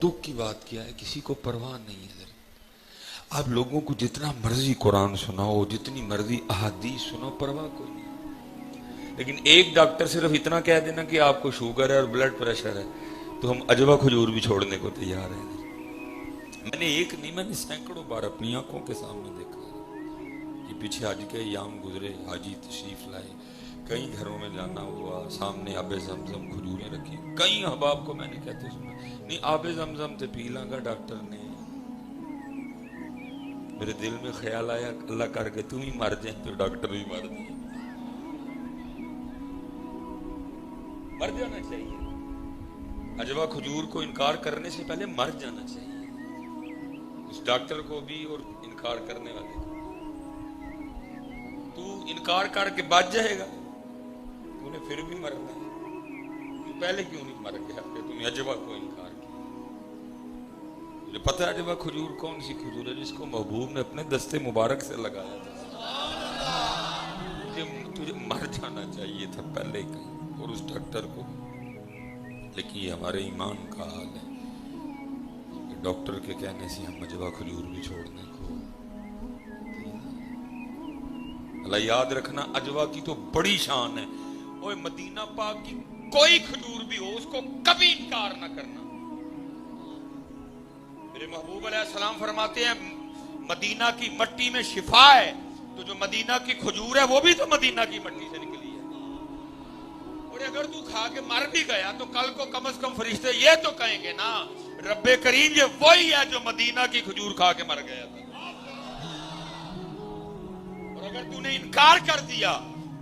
दुख की बात किया है, किसी को परवाह नहीं है। आप लोगों को जितना मर्जी कुरान सुनाओ, जितनी मर्जी अहादीस सुनाओ, परवाह कोई नहीं। लेकिन एक डॉक्टर सिर्फ इतना कह देना कि आपको शुगर है और ब्लड प्रेशर है, तो हम अजवा खजूर भी छोड़ने को तैयार हैं। मैंने एक नहीं, मैंने सैकड़ों बार अपनी आंखों के सामने देखा है कि पीछे हज के याम गुजरे, हाजी तशरीफ लाए, कई घरों में जाना हुआ, सामने आबे जमजम खजूरें रखी। कई अहबाब को मैंने कहते सुना, नहीं आबे जमजम से पी लांगा डॉक्टर ने। मेरे दिल में ख्याल आया, अल्लाह करके तुम ही मर जाए तो डॉक्टर भी मर जाए। मर जाना चाहिए। अजवा खजूर को इनकार करने से पहले मर जाना चाहिए, उस डॉक्टर को भी और इनकार करने वाले को। तू इनकार करके बच जाएगा, तूने फिर भी मरना है। तू पहले क्यों नहीं मर गया कि तूने अजवा को इनकार किया? मुझे पता है अजवा खजूर कौन सी खजूर है जिसको महबूब ने अपने दस्ते मुबारक से लगाया था। तुझे मर जाना चाहिए था पहले कहीं, और उस डॉक्टर को। लेकिन ये हमारे ईमान का हाल है कि डॉक्टर के कहने से हम अजवा खजूर भी छोड़ने को। अल्लाह याद रखना, अजवा की तो बड़ी शान है। और मदीना पाक की कोई खजूर भी हो, उसको कभी इनकार ना करना। मेरे महबूब अलैहिस्सलाम फरमाते हैं, मदीना की मट्टी में शिफा है, तो जो मदीना की खजूर है वो भी तो मदीना की मट्टी से निकली है। और अगर तू खा के मर भी गया तो कल को कम से कम फरिश्ते ये तो कहेंगे ना, रब्बे करीम ये वही है जो मदीना की खजूर खा के मर गया था। और अगर तूने इनकार कर दिया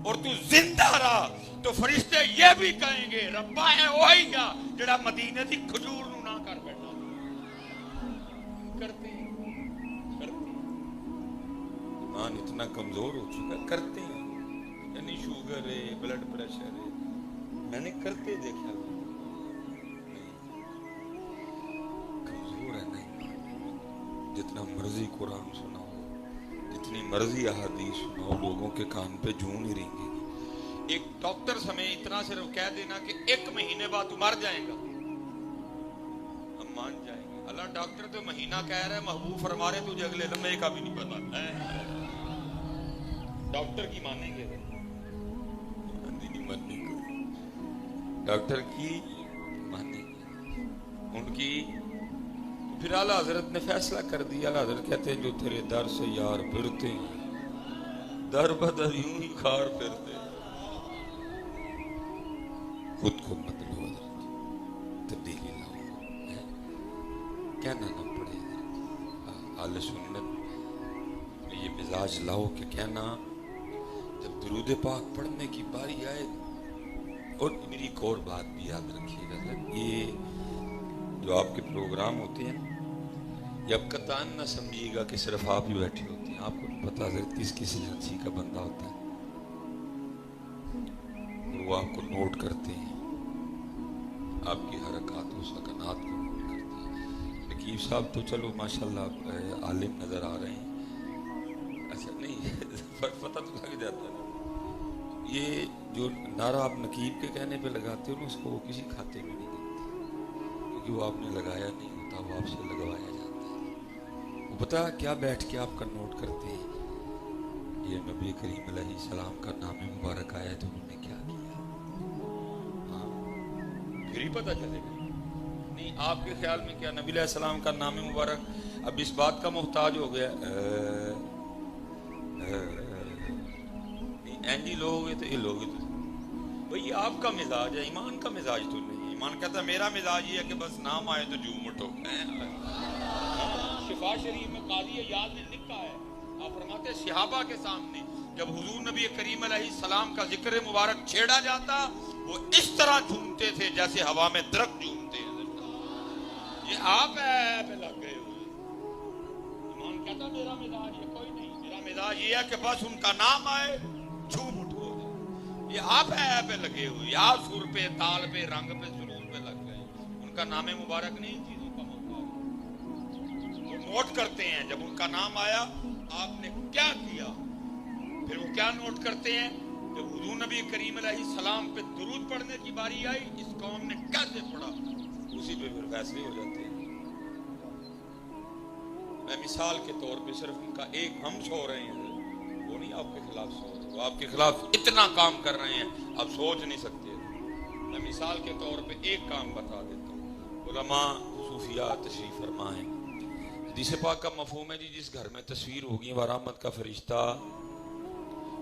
और तू जिंदा रहा तो फरिश्ते ये भी कहेंगे, रब्बा है वही जड़ा मदीने की खजूर नू ना कर बैठा। करते ईमान इतना कमजोर हो चुका है, करते हैं। यानी शुगर है, ब्लड प्रेशर है, मैंने करते देखा। कमजोर है नहीं। जितना मर्जी कुरान सुनाओ, जितनी मर्जी अहादीस सुनाओ, लोगों के कान पे जूं नहीं रेंगेगी। एक डॉक्टर समय इतना सिर्फ कह देना कि 1 महीने बाद तू मर जाएगा, हम मान जाएंगे। अल्लाह डॉक्टर तो महीना कह रहा है, महबूब फरमा रहे तुझे अगले लम्हे का भी नहीं पता है। डॉक्टर की मानेंगे? नहीं मानेंगे। डॉक्टर की मानेंगे उनकी। फिर आला हजरत ने फैसला कर दिया। आला हजरत कहते हैं, जो तेरे दर से यार फिरते हैं, दर बदर यूं ही खार फिरते, खुद को बदलो हजरत, तब्दीली लाओ, कहना ना पड़े। आले सुन्नत ये मिजाज लाओ कि कहना, जब दुरूद पाक पढ़ने की बारी आए। और मेरी एक और बात भी याद रखिएगा, ये जो आपके प्रोग्राम होते हैं, ये आप कतान ना समझिएगा कि सिर्फ आप ही बैठे होते हैं। आपको नहीं पता सर किस किस एजेंसी का बंदा होता है, वो आपको नोट करते हैं, आपकी हरकत सकनात को नोट करते हैं। नकीब साहब तो चलो माशाल्लाह आलिम नजर आ रहे हैं, अच्छा नहीं पता तो लग जाता है। ये जो नारा आप नकीब के कहने पे लगाते हो ना, उसको वो किसी खाते में नहीं देते, क्योंकि वो आपने लगाया नहीं होता, वो आपसे लगवाया जाता है। वो पता क्या बैठ के आपका नोट करते हैं, ये नबी करीम अलैहिस्सलाम का नाम मुबारक आया तो उन्होंने क्या किया। हाँ फिर ही पता चलेगा। नहीं आपके ख्याल में क्या नबी अलैहिस्सलाम का नाम मुबारक अब इस बात का मोहताज हो गया, एंजी लोग तो ये लोग तो भाई आपका मिजाज है, ईमान का मिजाज तो नहीं। ईमान कहता मेरा मिजाज ये है कि बस नाम आए तो झूम उठो। शिफा शरीफ में काजी याद ने लिखा है, आप फरमाते सहाबा के सामने जब हुजूर नबी करीम अलैहिस्सलाम का जिक्र मुबारक छेड़ा जाता, वो इस तरह झूमते थे जैसे हवा में दरख्त झूमते हैं। ये आप है लग गए हो। ईमान कहता मेरा मिजाज ये कोई नहीं, मेरा मिजाज ये है कि बस उनका नाम आए झूम उठो। ये आप है पे लगे हुए, आप सुर पे, ताल पे, रंग पे, सुरूर पे लग गए। उनका नाम मुबारक नहीं चीजों का मोहताज। वो नोट करते हैं जब उनका नाम आया आपने क्या किया, फिर वो क्या नोट करते हैं, जब हुजूर नबी करीम अलैहिस्सलाम पे दुरूद पढ़ने की बारी आई, इस कौम ने कैसे पढ़ा, उसी पे फिर फैसले हो जाते हैं। मिसाल के तौर पे सिर्फ उनका एक हम सो रहे हैं, वो नहीं आपके खिलाफ सो रहे, वो आपके खिलाफ इतना काम कर रहे हैं आप सोच नहीं सकते। मैं मिसाल के तौर पे एक काम बता देता हूँ। उलमा सूफिया तशरीफ फरमाएं, हदीस पाक का मफहूम है जी, जिस घर में तस्वीर होगी वरामत का फरिश्ता,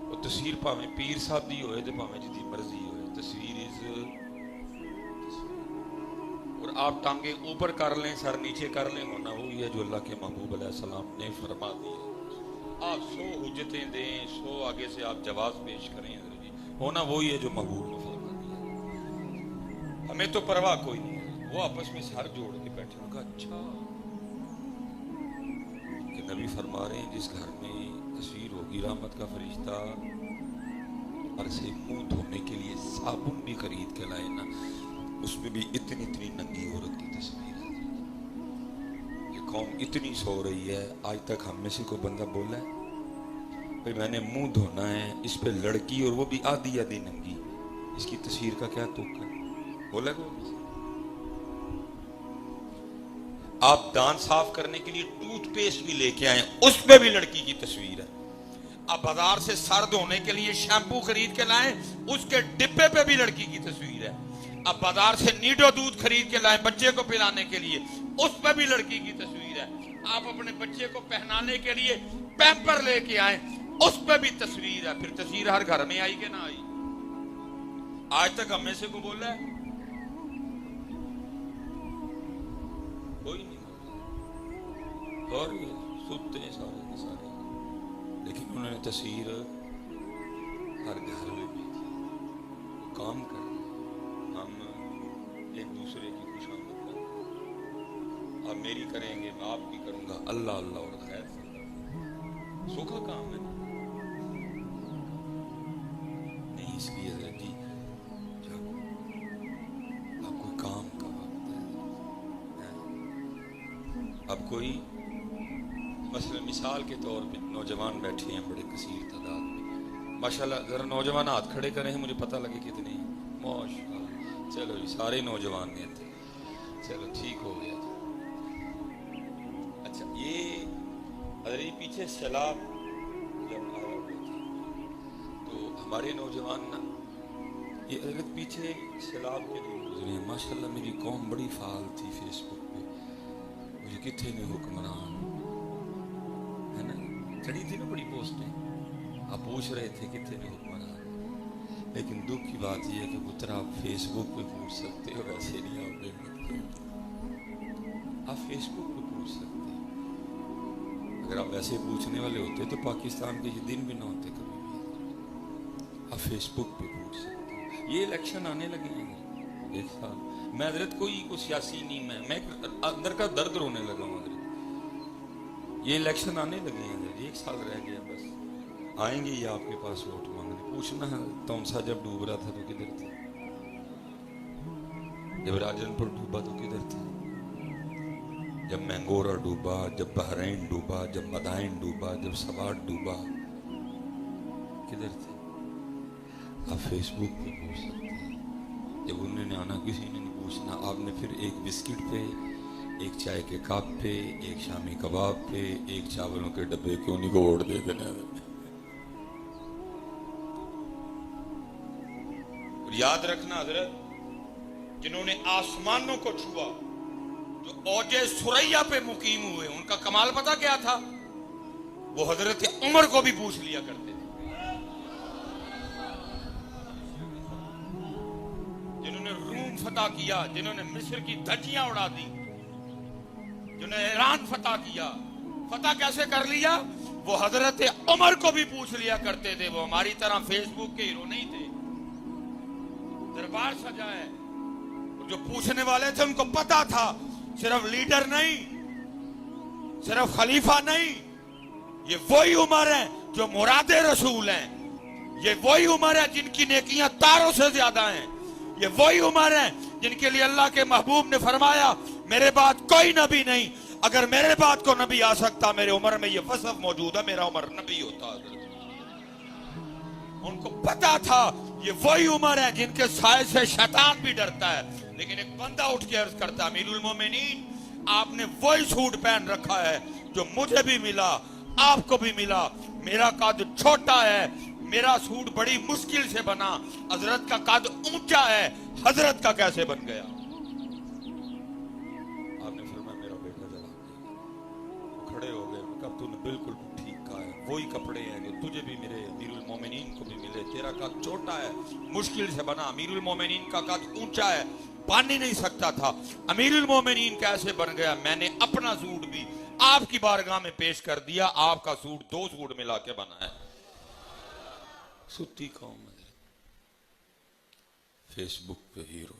वो तस्वीर भावें पीर साहब दी होए ते भावें जिदी मर्जी होए, तस्वीर इज। और आप टांगे ऊपर कर लें सर नीचे कर लें, होना वही है जो अल्लाह के महबूब अलैहिस्सलाम ने फरमा दिया। आप 100 हुज्जतें दें, 100 आगे से आप जवाब पेश करें, होना वही है जो महबूब ने फरमा दिया। हमें तो परवाह कोई नहीं है। वो आपस में सर जोड़ के बैठे होगा, अच्छा कि नबी फरमा रहे हैं जिस घर में तस्वीर होगी रहमत का फरिश्ता, और से मुंह धोने के लिए साबुन भी खरीद के लाए ना, उसमें भी इतनी इतनी नंगी औरत की तस्वीर है। ये कौम इतनी सो रही है, आज तक हम में से कोई बंदा बोला है भाई मैंने मुंह धोना है, इस पे लड़की और वो भी आधी आधी नंगी, इसकी तस्वीर का क्या तुक है? बोला कोई? आप दांत साफ करने के लिए टूथपेस्ट भी लेके आए, उस पे भी लड़की की तस्वीर है। आप बाजार से सर धोने के लिए शैम्पू खरीद के लाए, उसके डिब्बे पे भी लड़की की तस्वीर है। अब बाजार से नीडो दूध खरीद के लाए बच्चे को पिलाने के लिए, उस पर भी लड़की की तस्वीर है। आप अपने बच्चे को पहनाने के लिए पैम्पर लेके आए, उस पर भी तस्वीर है। फिर तस्वीर हर घर में आई कि ना आई? आज तक हमें से को बोला है कोई नहीं। और सुनते हैं सारे के सारे, लेकिन उन्होंने तस्वीर हर घर में भी काम कर, हम एक दूसरे की खुशामद करें, आप मेरी करेंगे मैं आपकी करूंगा, अल्लाह अल्लाह और खैर सूखा काम है नहीं। इसलिए हज़रत जी जब आप कोई काम का वक्त है, अब कोई मसलन मिसाल के तौर पे नौजवान बैठे हैं बड़े कसीर तादाद में, माशाल्लाह जरा नौजवान हाथ खड़े करें मुझे पता लगे कितने हैं। माशाल्लाह, चलो जी सारे नौजवान ने थे, चलो ठीक हो गया। अच्छा ये अरे पीछे सैलाब जब आया हुआ था तो हमारे नौजवान ना ये अगर पीछे सैलाब के लिए गुजरे हैं। माशाल्लाह मेरी कौम बड़ी फाल थी फेसबुक पे, मुझे कितने ने हुक्मरान है ना चढ़ी थी ना बड़ी पोस्टें, आप पूछ रहे थे कितने ने हुक्मरान। लेकिन दुख की बात यह है कि पुत्र आप फेसबुक पे पूछ सकते हो, वैसे नहीं आप फेसबुक पे पूछ सकते हो। अगर आप वैसे पूछने वाले होते तो पाकिस्तान के ये दिन भी ना होते कभी भी। आप फेसबुक पे पूछ सकते हो। ये इलेक्शन आने लगे हैं एक साल, मैं हजरत कोई सियासी नहीं, मैं अंदर का दर्द रोने लगा हूँ हजरत। ये इलेक्शन आने लगे हैं हजरत, 1 साल रह गया बस, आएंगे ये आपके पास वोट मांगने। पूछना है तौनसा जब डूब रहा था तो किधर थे, जब राजनपुर डूबा तो किधर थे, जब मैंगोरा डूबा, जब बहरैन डूबा, जब मदाइन डूबा, जब सवाट डूबा, किधर थे? आप फेसबुक पे पूछ सकते हैं। जब उन्होंने आना किसी ने नहीं पूछना, आपने फिर एक बिस्किट पे, एक चाय के कप पे, एक शामी कबाब पे, एक चावलों के डब्बे क्यों नहीं को वोट दे देना। और याद रखना हजरत, जिन्होंने आसमानों को छुआ, जो औजे सुरैया पे मुकीम हुए, उनका कमाल पता क्या था? वो हजरत उमर को भी पूछ लिया करते थे। जिन्होंने रूम फतह किया, जिन्होंने मिस्र की धज्जियां उड़ा दी, जिन्होंने ईरान फतह किया, फतह कैसे कर लिया, वो हजरत उमर को भी पूछ लिया करते थे। वो हमारी तरह फेसबुक के हीरो नहीं थे। दरबार सजा है, जो पूछने वाले थे उनको पता था सिर्फ लीडर नहीं, सिर्फ खलीफा नहीं, ये वही उमर है जो मुरादे रसूल हैं। ये वही उमर है जिनकी नेकियां तारों से ज्यादा हैं। ये वही उमर है जिनके लिए अल्लाह के महबूब ने फरमाया मेरे बाद कोई नबी नहीं, अगर मेरे बाद को नबी आ सकता मेरे उमर में ये वसफ मौजूद है, मेरा उमर नबी होता। उनको पता था ये वही उमर है जिनके साए से शैतान भी डरता है। लेकिन एक बंदा उठ के अर्ज करता, अमीरुल मोमिनीन आपने वही सूट पहन रखा है जो मुझे भी मिला, आपको भी मिला। मेरा कद छोटा है, मेरा सूट बड़ी मुश्किल से बना, हजरत का कद ऊंचा है, हजरत का कैसे बन गया? आपने फरमाया मेरा बेटा जवाब दे। खड़े हो गए, कब तूने बिल्कुल ठीक कहा है, वही कपड़े हैं जो तुझे भी मिले, अमीरुल मोमिनीन को भी मिले। तेरा कद छोटा है, मुश्किल से बना, अमीरुल मोमिनीन का कद ऊंचा है, बन ही नहीं सकता था। अमीरुल मोमिनीन कैसे बन गया? मैंने अपना सूट भी आपकी बारगाह में पेश कर दिया, आपका सूट 2 सूट मिला के बना है। सुती कौम है, फेसबुक पे हीरो,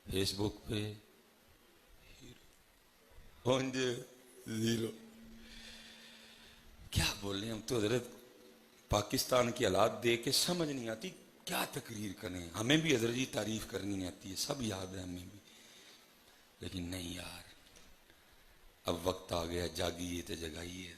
फेसबुक पे हीरो, जीरो। क्या बोले हम तो हजरत, पाकिस्तान की हालात देख के समझ नहीं आती क्या तकरीर करें। हमें भी हजरत जी तारीफ करनी आती है, सब याद है हमें भी, लेकिन नहीं यार, अब वक्त आ गया, जागिए तो जगाइए।